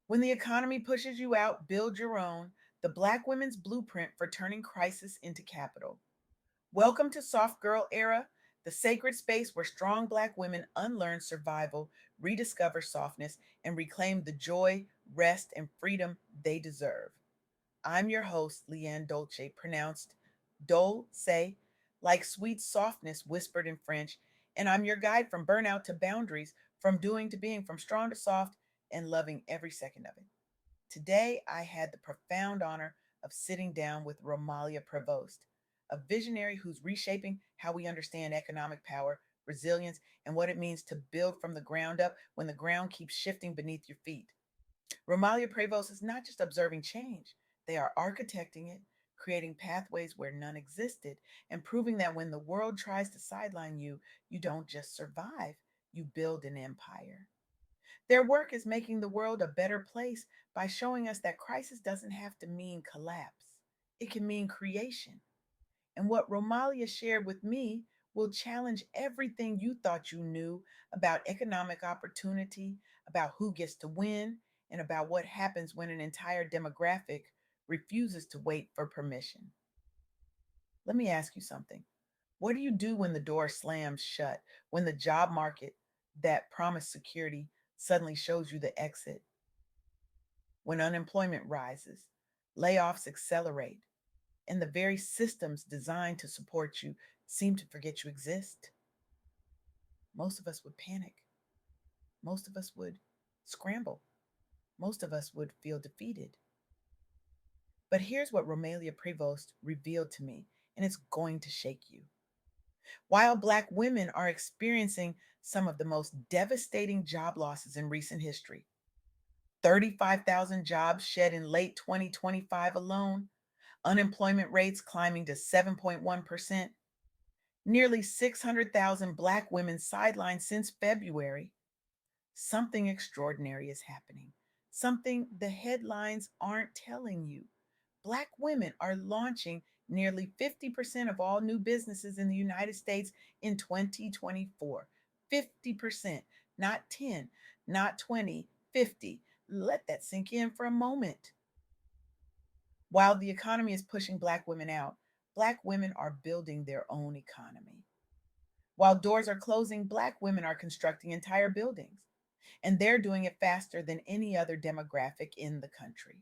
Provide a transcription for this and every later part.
When the economy pushes you out, build your own. The Black Women's Blueprint for Turning Crisis into Capital. Welcome to Soft Girl Era, the sacred space where strong Black women unlearn survival, rediscover softness, and reclaim the joy, rest, and freedom they deserve. I'm your host, LeAnne Dolce, pronounced Dolce, like sweet softness whispered in French, and I'm your guide from burnout to boundaries, from doing to being, from strong to soft, and loving every second of it. Today, I had the profound honor of sitting down with Romalia Prevost, a visionary who's reshaping how we understand economic power, resilience, and what it means to build from the ground up when the ground keeps shifting beneath your feet. Romalia Prevost is not just observing change, they are architecting it, creating pathways where none existed, and proving that when the world tries to sideline you, you don't just survive, you build an empire. Their work is making the world a better place by showing us that crisis doesn't have to mean collapse, it can mean creation. And what Romalia shared with me will challenge everything you thought you knew about economic opportunity, about who gets to win, and about what happens when an entire demographic refuses to wait for permission. Let me ask you something. What do you do when the door slams shut, when the job market that promised security suddenly shows you the exit, when unemployment rises, layoffs accelerate, and the very systems designed to support you seem to forget you exist? Most of us would panic. Most of us would scramble. Most of us would feel defeated. But here's what Romalia Prevost revealed to me, and it's going to shake you. While Black women are experiencing some of the most devastating job losses in recent history, 35,000 jobs shed in late 2025 alone, unemployment rates climbing to 7.1%, nearly 600,000 Black women sidelined since February, something extraordinary is happening. Something the headlines aren't telling you. Black women are launching nearly 50% of all new businesses in the United States in 2024. 50%, not 10, not 20, 50. Let that sink in for a moment. While the economy is pushing Black women out, Black women are building their own economy. While doors are closing, Black women are constructing entire buildings, and they're doing it faster than any other demographic in the country.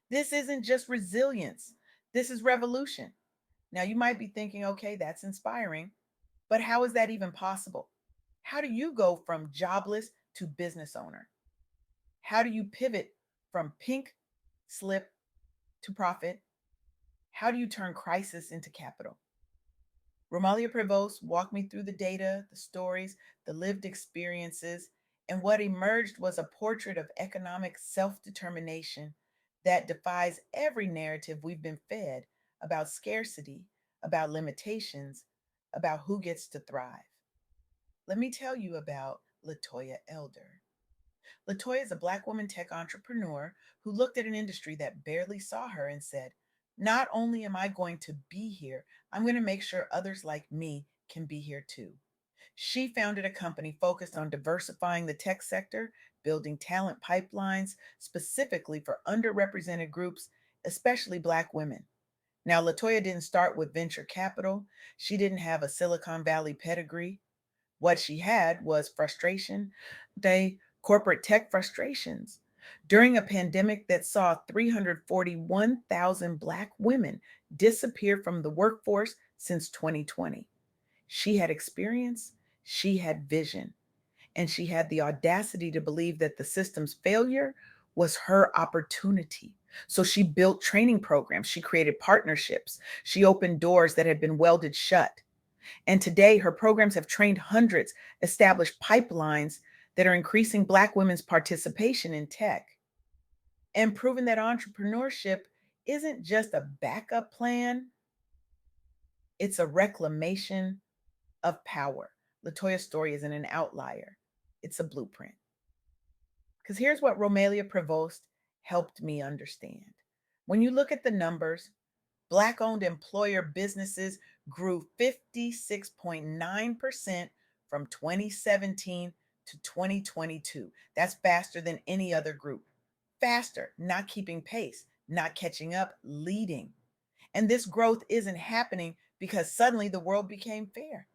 This isn't just resilience, this is revolution. Now, you might be thinking, okay, that's inspiring, but how is that even possible? How do you go from jobless to business owner? How do you pivot from pink slip to profit? How do you turn crisis into capital? Romalia Prevost walked me through the data, the stories, the lived experiences, and what emerged was a portrait of economic self determination that defies every narrative we've been fed about scarcity, about limitations, about who gets to thrive. Let me tell you about Latoya Elder. Latoya is a Black woman tech entrepreneur who looked at an industry that barely saw her and said, not only am I going to be here, I'm going to make sure others like me can be here too. She founded a company focused on diversifying the tech sector, building talent pipelines specifically for underrepresented groups, especially Black women. Now, Latoya didn't start with venture capital. She didn't have a Silicon Valley pedigree. What she had was frustration, they corporate tech frustrations. During a pandemic that saw 341,000 Black women disappear from the workforce since 2020, she had experience, she had vision, and she had the audacity to believe that the system's failure was her opportunity. So she built training programs, she created partnerships, she opened doors that had been welded shut. And today, her programs have trained hundreds, established pipelines that are increasing Black women's participation in tech, and proven that entrepreneurship isn't just a backup plan, it's a reclamation of power. Latoya's story isn't an outlier, it's a blueprint. Because here's what Romalia Prevost helped me understand. When you look at the numbers, Black owned employer businesses grew 56.9% from 2017 to 2022. That's faster than any other group. faster, not keeping pace, not catching up, leading. And this growth isn't happening because suddenly the world became fair.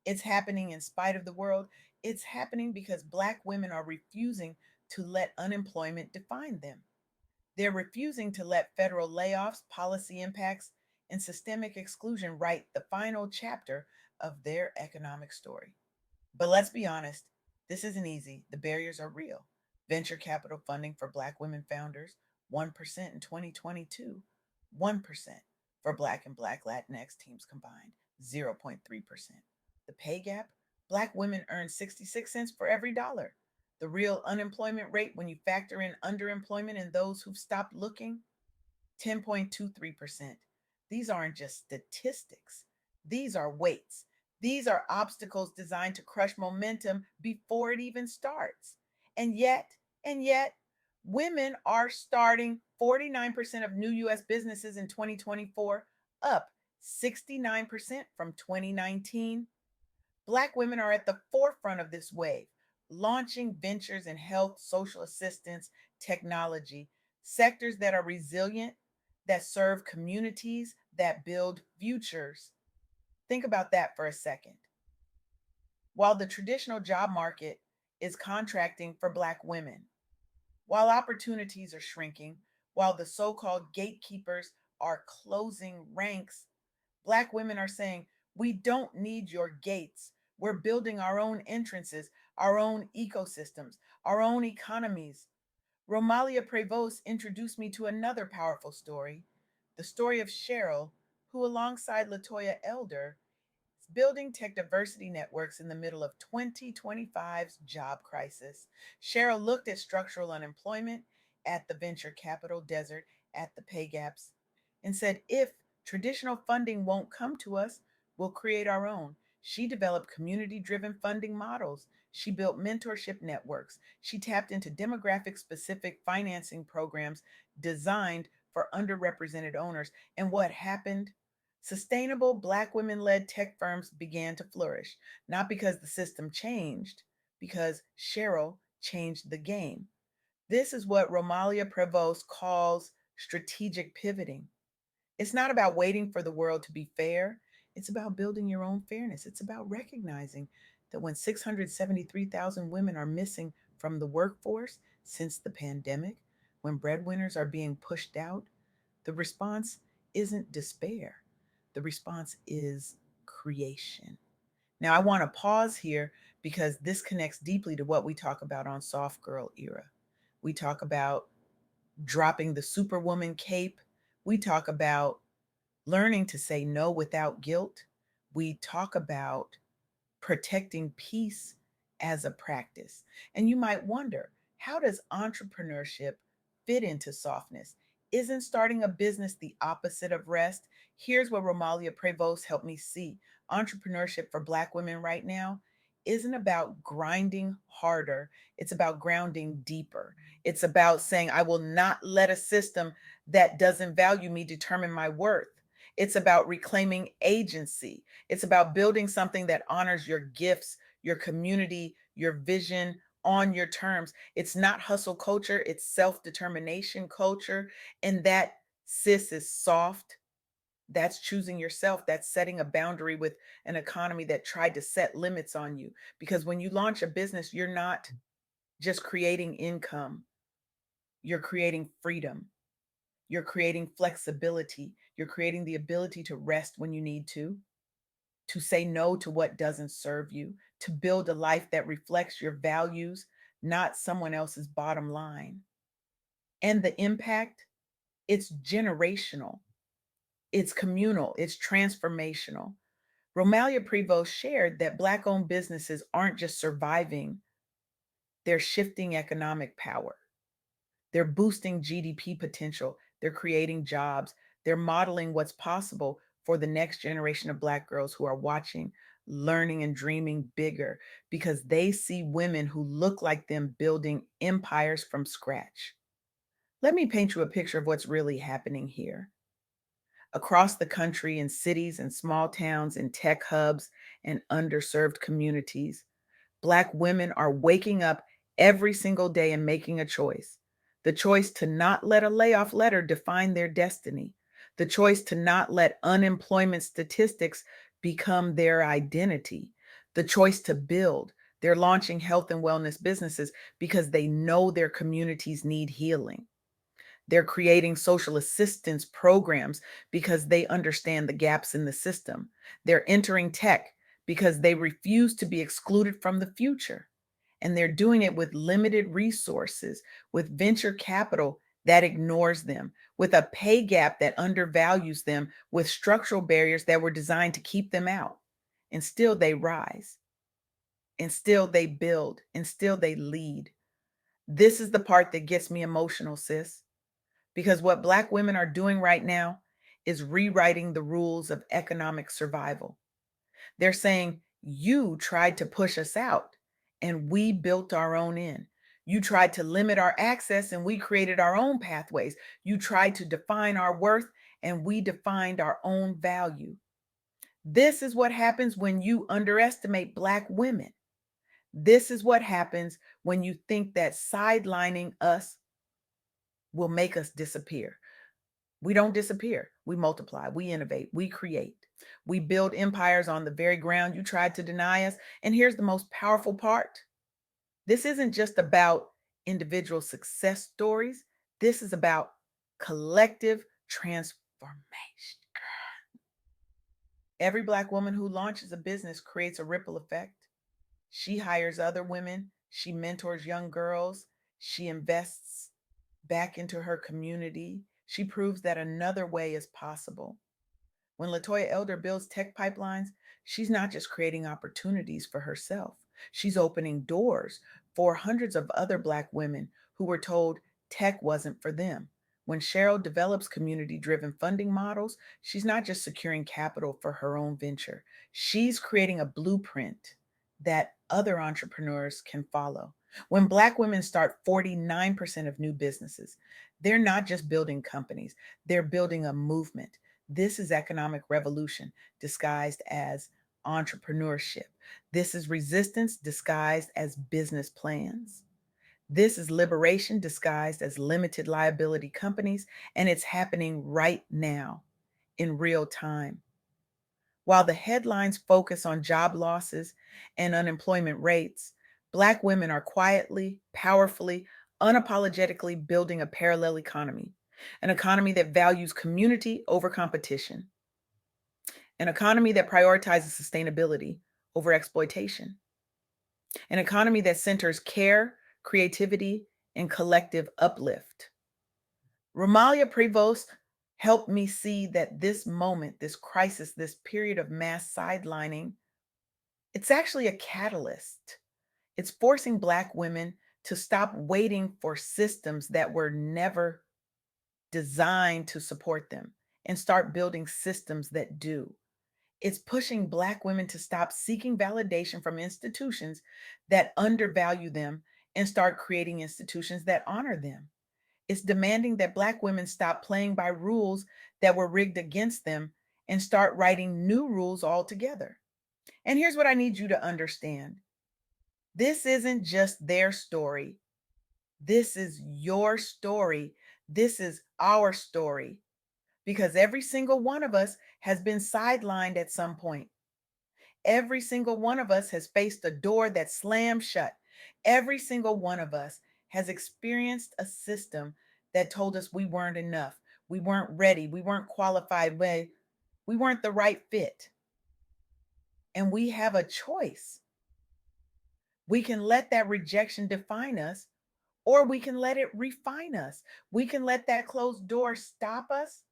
It's happening in spite of the world. It's happening because Black women are refusing to let unemployment define them. They're refusing to let federal layoffs, policy impacts, and systemic exclusion write the final chapter of their economic story. But let's be honest, this isn't easy. The barriers are real. Venture capital funding for Black women founders, 1% in 2022, 1% for Black and Black Latinx teams combined, 0.3%. The pay gap, Black women earn 66 cents for every dollar. The real unemployment rate, when you factor in underemployment and those who've stopped looking, 10.23%. These aren't just statistics, these are weights. These are obstacles designed to crush momentum before it even starts. And yet, women are starting 49% of new US businesses in 2024, up 69% from 2019. Black women are at the forefront of this wave, launching ventures in health, social assistance, technology, sectors that are resilient, that serve communities, that build futures. Think about that for a second. While the traditional job market is contracting for Black women, while opportunities are shrinking, while the so called gatekeepers are closing ranks, Black women are saying, we don't need your gates. We're building our own entrances, our own ecosystems, our own economies. Romalia Prevost introduced me to another powerful story, the story of Cheryl, who, alongside Latoya Elder, building tech diversity networks in the middle of 2025's job crisis. Cheryl looked at structural unemployment, at the venture capital desert, at the pay gaps, and said, if traditional funding won't come to us, we'll create our own. She developed community driven funding models. She built mentorship networks. She tapped into demographic specific financing programs designed for underrepresented owners. And what happened? Sustainable Black women led tech firms began to flourish, not because the system changed, because Cheryl changed the game. This is what Romalia Prevost calls strategic pivoting. It's not about waiting for the world to be fair. It's about building your own fairness. It's about recognizing that when 673,000 women are missing from the workforce since the pandemic, when breadwinners are being pushed out, the response isn't despair. The response is creation. Now, I want to pause here because this connects deeply to what we talk about on Soft Girl Era. We talk about dropping the superwoman cape. We talk about learning to say no without guilt. We talk about protecting peace as a practice. And you might wonder, how does entrepreneurship fit into softness? Isn't starting a business the opposite of rest? Here's what Romalia Prevost helped me see. Entrepreneurship for Black women right now isn't about grinding harder, it's about grounding deeper. It's about saying, I will not let a system that doesn't value me determine my worth. It's about reclaiming agency. It's about building something that honors your gifts, your community, your vision on your terms. It's not hustle culture, it's self determination culture. And that, sis, is soft. That's choosing yourself. That's setting a boundary with an economy that tried to set limits on you. Because when you launch a business, you're not just creating income, you're creating freedom. You're creating flexibility. You're creating the ability to rest when you need to say no to what doesn't serve you, to build a life that reflects your values, not someone else's bottom line. And the impact, it's generational, it's communal, it's transformational. Romalia Prevost shared that Black owned businesses aren't just surviving, they're shifting economic power. They're boosting GDP potential. They're creating jobs. They're modeling what's possible for the next generation of Black girls who are watching, learning, and dreaming bigger because they see women who look like them building empires from scratch. Let me paint you a picture of what's really happening here. Across the country, in cities and small towns, in tech hubs and underserved communities, Black women are waking up every single day and making a choice. the choice to not let a layoff letter define their destiny, the choice to not let unemployment statistics become their identity, the choice to build. They're launching health and wellness businesses because they know their communities need healing. They're creating social assistance programs because they understand the gaps in the system. They're entering tech because they refuse to be excluded from the future. And they're doing it with limited resources, with venture capital that ignores them, with a pay gap that undervalues them, with structural barriers that were designed to keep them out. And still they rise, and still they build, and still they lead. This is the part that gets me emotional, sis, because what Black women are doing right now is rewriting the rules of economic survival. They're saying, you tried to push us out and we built our own in. You tried to limit our access and we created our own pathways. You tried to define our worth and we defined our own value. This is what happens when you underestimate Black women. This is what happens when you think that sidelining us will make us disappear. We don't disappear. We multiply, we innovate, we create. We build empires on the very ground you tried to deny us. And here's the most powerful part: this isn't just about individual success stories, this is about collective transformation. Every Black woman who launches a business creates a ripple effect. She hires other women, she mentors young girls, she invests back into her community. She proves that another way is possible. When Latoya Elder builds tech pipelines, she's not just creating opportunities for herself, she's opening doors for hundreds of other Black women who were told tech wasn't for them. When Cheryl develops community driven funding models, she's not just securing capital for her own venture, she's creating a blueprint that other entrepreneurs can follow. When Black women start 49% of new businesses, they're not just building companies, they're building a movement. This is economic revolution disguised as entrepreneurship. This is resistance disguised as business plans. This is liberation disguised as limited liability companies, and it's happening right now in real time. While the headlines focus on job losses and unemployment rates, Black women are quietly, powerfully, unapologetically building a parallel economy, an economy that values community over competition, an economy that prioritizes sustainability over exploitation, an economy that centers care, creativity, and collective uplift. Romalia Prevost helped me see that this moment, this crisis, this period of mass sidelining, it's actually a catalyst. It's forcing Black women to stop waiting for systems that were never designed to support them and start building systems that do. It's pushing Black women to stop seeking validation from institutions that undervalue them and start creating institutions that honor them. It's demanding that Black women stop playing by rules that were rigged against them and start writing new rules altogether. And here's what I need you to understand: this isn't just their story, this is your story. This is our story, because every single one of us has been sidelined at some point. Every single one of us has faced a door that slammed shut. Every single one of us has experienced a system that told us we weren't enough, we weren't ready, we weren't qualified, we weren't the right fit. And we have a choice. We can let that rejection define us, or we can let it refine us. We can let that closed door stop us,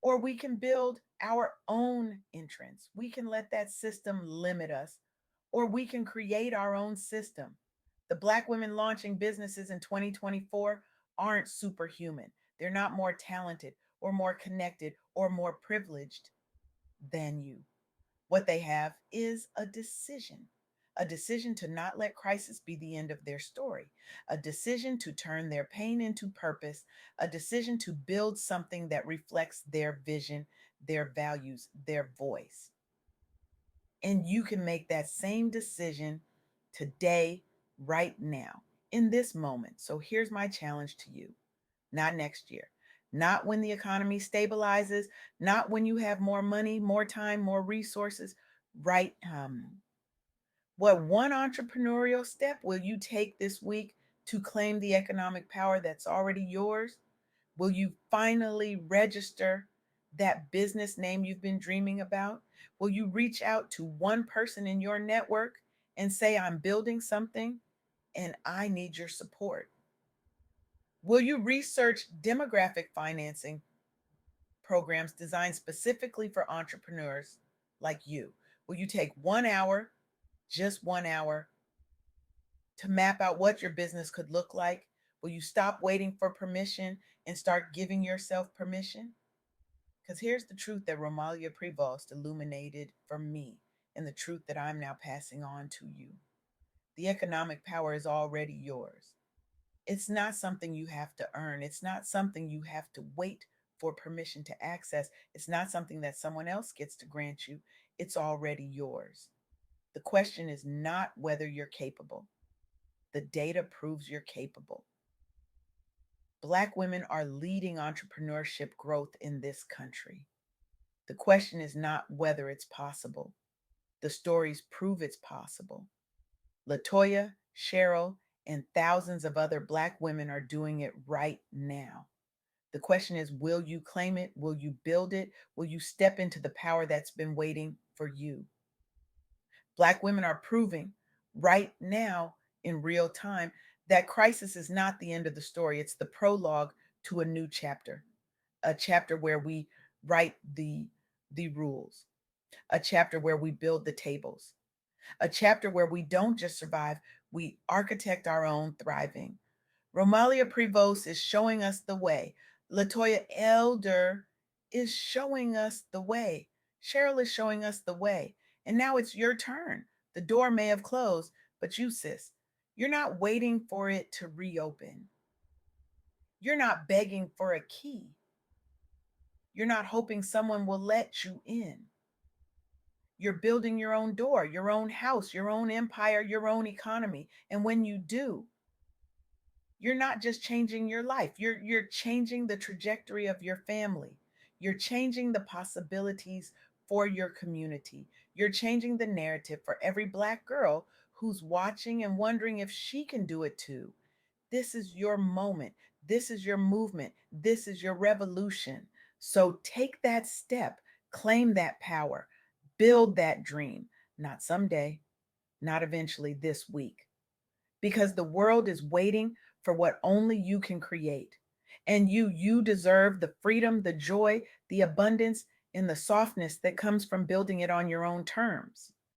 or we can build our own entrance. We can let that system limit us, or we can create our own system. The Black women launching businesses in 2024 aren't superhuman. They're not more talented or more connected or more privileged than you. What they have is a decision to not let crisis be the end of their story, a decision to turn their pain into purpose, a decision to build something that reflects their vision, their values, their voice. And you can make that same decision today, right now. in this moment. So here's my challenge to you: not next year, not when the economy stabilizes, not when you have more money, more time, more resources. Right? What one entrepreneurial step will you take this week to claim the economic power that's already yours? Will you finally register that business name you've been dreaming about? Will you reach out to one person in your network and say, I'm building something and I need your support? Will you research demographic financing programs designed specifically for entrepreneurs like you? Will you take 1 hour, just 1 hour, to map out what your business could look like? Will you stop waiting for permission and start giving yourself permission? Because here's the truth that Romalia Prevost illuminated for me, and the truth that I'm now passing on to you. The economic power is already yours. It's not something you have to earn. It's not something you have to wait for permission to access. It's not something that someone else gets to grant you. It's already yours. The question is not whether you're capable. The data proves you're capable. Black women are leading entrepreneurship growth in this country. The question is not whether it's possible. The stories prove it's possible. Latoya, Cheryl, and thousands of other Black women are doing it right now. The question is, will you claim it? Will you build it? Will you step into the power that's been waiting for you? Black women are proving right now in real time that crisis is not the end of the story. It's the prologue to a new chapter, a chapter where we write the rules, a chapter where we build the tables, a chapter where we don't just survive, we architect our own thriving. Romalia Prevost is showing us the way. Latoya Elder is showing us the way. Cheryl is showing us the way. And now it's your turn. The door may have closed, but you, sis, you're not waiting for it to reopen. You're not begging for a key. You're not hoping someone will let you in. You're building your own door, your own house, your own empire, your own economy. And when you do, you're not just changing your life, you're changing the trajectory of your family. You're changing the possibilities for your community. You're changing the narrative for every Black girl who's watching and wondering if she can do it too. This is your moment. This is your movement. This is your revolution. So take that step, claim that power, build that dream. Not someday, not eventually, this week, because the world is waiting for what only you can create. And you deserve the freedom, the joy, the abundance, and the softness that comes from building it on your own terms.